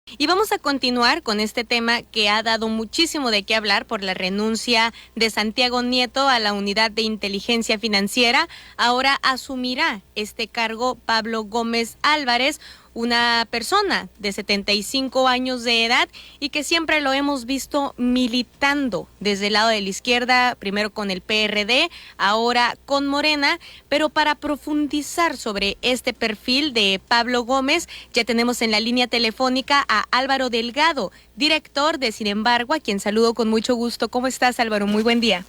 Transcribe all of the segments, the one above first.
Y vamos a continuar con este tema que ha dado muchísimo de qué hablar por la renuncia de Santiago Nieto a la Unidad de Inteligencia Financiera. Ahora asumirá este cargo Pablo Gómez Álvarez, una persona de 75 años de edad y que siempre lo hemos visto militando desde el lado de la izquierda, primero con el PRD, ahora con Morena. Pero para profundizar sobre este perfil de Pablo Gómez, ya tenemos en la línea telefónica a Álvaro Delgado, director de Sin Embargo, a quien saludo con mucho gusto. ¿Cómo estás, Álvaro? Muy buen día.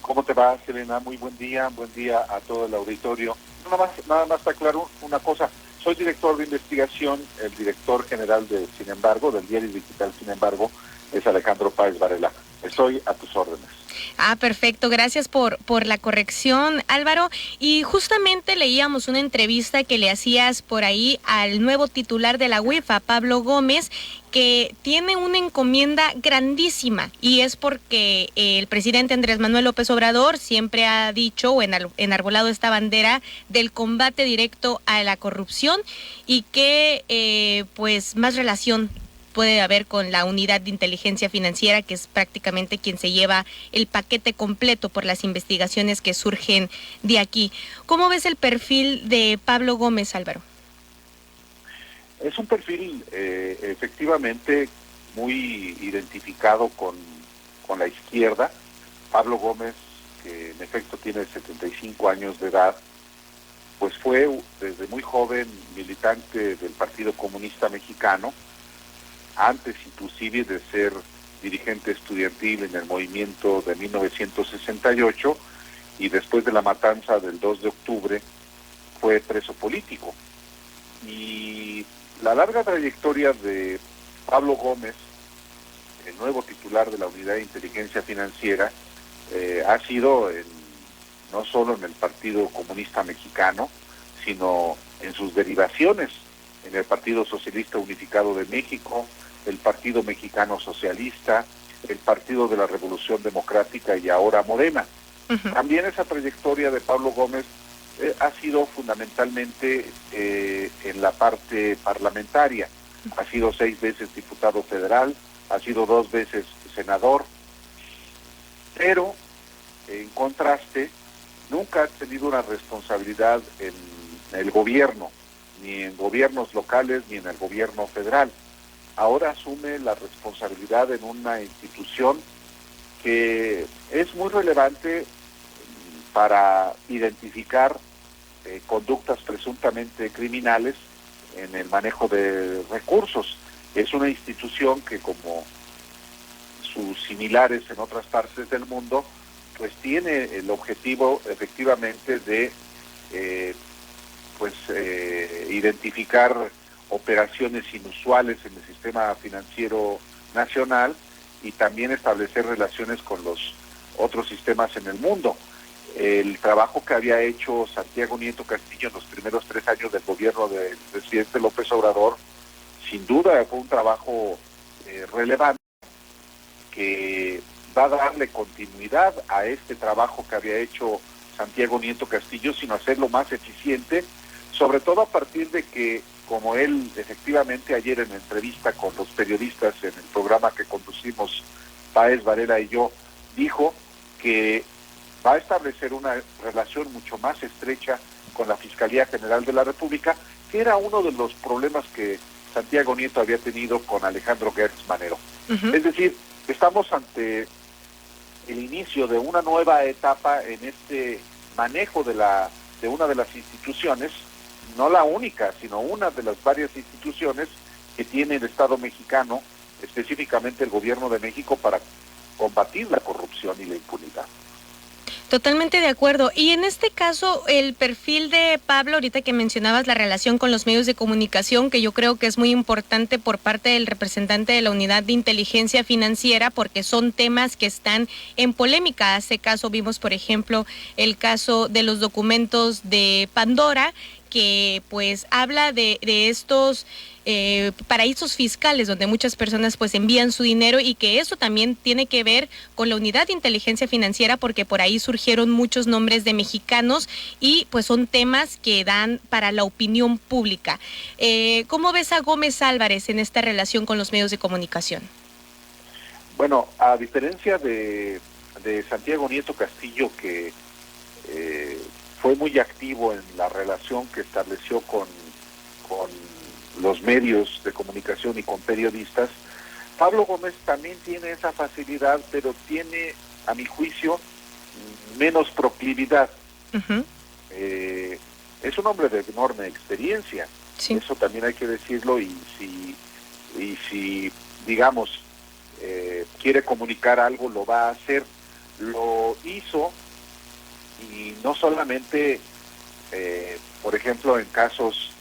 ¿Cómo te va, Selena? Muy buen día a todo el auditorio. Nada más para aclarar una cosa. Soy director de investigación, el director general de Sin Embargo, del diario digital Sin Embargo, es Alejandro Páez Varela. Estoy a tus órdenes. Perfecto. Gracias por la corrección, Álvaro. Y justamente leíamos una entrevista que le hacías por ahí al nuevo titular de la UEFA, Pablo Gómez, que tiene una encomienda grandísima, y es porque el presidente Andrés Manuel López Obrador siempre ha dicho o enarbolado esta bandera del combate directo a la corrupción, y que pues más relación puede haber con la Unidad de Inteligencia Financiera, que es prácticamente quien se lleva el paquete completo por las investigaciones que surgen de aquí. ¿Cómo ves el perfil de Pablo Gómez, Álvaro? Es un perfil efectivamente muy identificado con la izquierda. Pablo Gómez, que en efecto tiene 75 años de edad, pues fue desde muy joven militante del Partido Comunista Mexicano, antes inclusive de ser dirigente estudiantil en el movimiento de 1968, y después de la matanza del 2 de octubre fue preso político. Y la larga trayectoria de Pablo Gómez, el nuevo titular de la Unidad de Inteligencia Financiera, ha sido no solo en el Partido Comunista Mexicano, sino en sus derivaciones, en el Partido Socialista Unificado de México, el Partido Mexicano Socialista, el Partido de la Revolución Democrática y ahora Morena. Uh-huh. También esa trayectoria de Pablo Gómez ha sido fundamentalmente en la parte parlamentaria. Ha sido 6 veces diputado federal, ha sido 2 veces senador, pero en contraste nunca ha tenido una responsabilidad en el gobierno, ni en gobiernos locales ni en el gobierno federal. Ahora asume la responsabilidad en una institución que es muy relevante para identificar conductas presuntamente criminales en el manejo de recursos. Es una institución que, como sus similares en otras partes del mundo, pues tiene el objetivo efectivamente de identificar operaciones inusuales en el sistema financiero nacional y también establecer relaciones con los otros sistemas en el mundo. El trabajo que había hecho Santiago Nieto Castillo en los primeros 3 años del gobierno del presidente López Obrador, sin duda fue un trabajo relevante que va a darle continuidad a este trabajo que había hecho Santiago Nieto Castillo, sino hacerlo más eficiente, sobre todo a partir de que, como él efectivamente ayer en entrevista con los periodistas en el programa que conducimos, Páez Varela y yo, dijo que va a establecer una relación mucho más estrecha con la Fiscalía General de la República, que era uno de los problemas que Santiago Nieto había tenido con Alejandro Gertz Manero. Uh-huh. Es decir, estamos ante el inicio de una nueva etapa en este manejo de una de las instituciones, no la única, sino una de las varias instituciones que tiene el Estado mexicano, específicamente el Gobierno de México, para combatir la corrupción y la impunidad. Totalmente de acuerdo. Y en este caso, el perfil de Pablo, ahorita que mencionabas la relación con los medios de comunicación, que yo creo que es muy importante por parte del representante de la Unidad de Inteligencia Financiera, porque son temas que están en polémica. Hace caso vimos, por ejemplo, el caso de los documentos de Pandora, que pues habla de estos paraísos fiscales donde muchas personas pues envían su dinero, y que eso también tiene que ver con la unidad de inteligencia financiera, porque por ahí surgieron muchos nombres de mexicanos y pues son temas que dan para la opinión pública. ¿Cómo ves a Gómez Álvarez en esta relación con los medios de comunicación? Bueno, a diferencia de Santiago Nieto Castillo, que fue muy activo en la relación que estableció con los medios de comunicación y con periodistas, Pablo Gómez también tiene esa facilidad, pero tiene, a mi juicio, menos proclividad. Uh-huh. Es un hombre de enorme experiencia, sí. Eso también hay que decirlo, y si digamos, quiere comunicar algo, lo va a hacer. Lo hizo, y no solamente, por ejemplo, en casos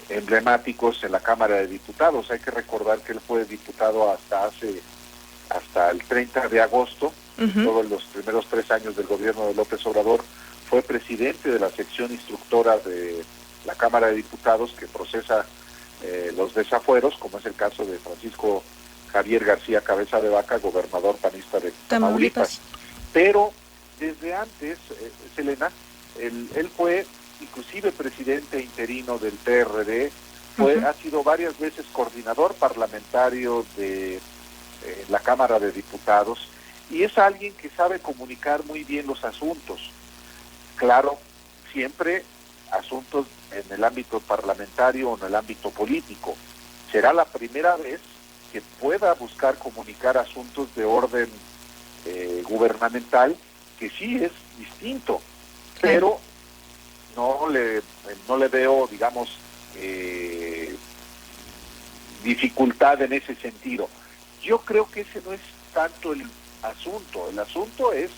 emblemáticos en la Cámara de Diputados. Hay que recordar que él fue diputado hasta el 30 de agosto, uh-huh. Todos los primeros 3 años del gobierno de López Obrador. Fue presidente de la sección instructora de la Cámara de Diputados, que procesa los desafueros, como es el caso de Francisco Javier García Cabeza de Vaca, gobernador panista de Tamaulipas. Pero desde antes, Selena, él fue inclusive presidente interino del PRD, uh-huh. Ha sido varias veces coordinador parlamentario de la Cámara de Diputados, y es alguien que sabe comunicar muy bien los asuntos. Claro, siempre asuntos en el ámbito parlamentario o en el ámbito político. Será la primera vez que pueda buscar comunicar asuntos de orden gubernamental, que sí es distinto, pero no le veo, digamos, dificultad en ese sentido. Yo creo que ese no es tanto el asunto es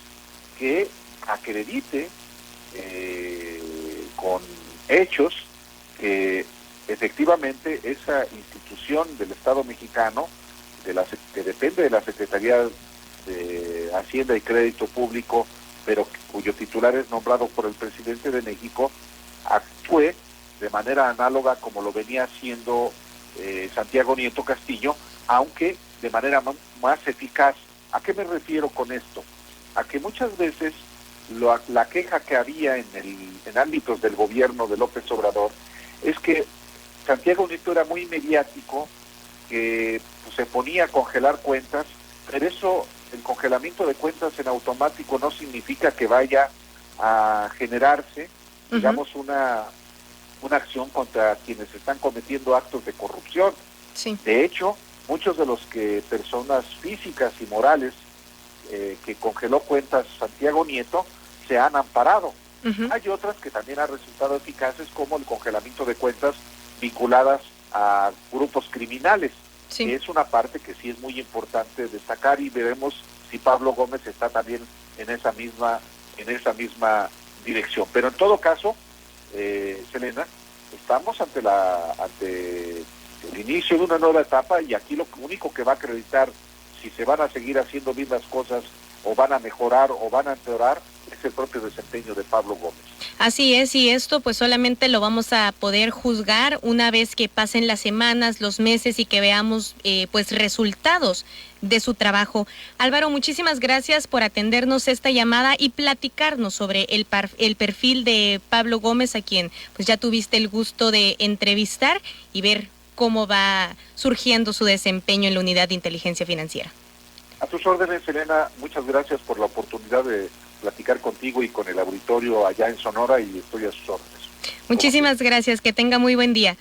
que acredite con hechos que efectivamente esa institución del Estado mexicano, que depende de la Secretaría de Hacienda y Crédito Público, pero cuyo titular es nombrado por el presidente de México, actúe de manera análoga como lo venía haciendo Santiago Nieto Castillo, aunque de manera más eficaz. ¿A qué me refiero con esto? A que muchas veces la queja que había en ámbitos del gobierno de López Obrador es que Santiago Nieto era muy mediático, que pues, se ponía a congelar cuentas, pero eso, el congelamiento de cuentas en automático no significa que vaya a generarse, uh-huh. digamos, una acción contra quienes están cometiendo actos de corrupción. Sí. De hecho, muchos de los personas físicas y morales que congeló cuentas Santiago Nieto se han amparado. Uh-huh. Hay otras que también han resultado eficaces, como el congelamiento de cuentas vinculadas a grupos criminales. Sí. Que es una parte que sí es muy importante destacar, y veremos si Pablo Gómez está también en esa misma dirección. Pero en todo caso, Selena, estamos ante el inicio de una nueva etapa, y aquí lo único que va a acreditar si se van a seguir haciendo bien las cosas, o van a mejorar o van a empeorar, es el propio desempeño de Pablo Gómez. Así es, y esto pues solamente lo vamos a poder juzgar una vez que pasen las semanas, los meses, y que veamos pues resultados de su trabajo. Álvaro, muchísimas gracias por atendernos esta llamada y platicarnos sobre el perfil de Pablo Gómez, a quien pues ya tuviste el gusto de entrevistar y ver cómo va surgiendo su desempeño en la Unidad de Inteligencia Financiera. A tus órdenes, Elena, muchas gracias por la oportunidad de platicar contigo y con el auditorio allá en Sonora, y estoy a sus órdenes. Muchísimas gracias, que tenga muy buen día.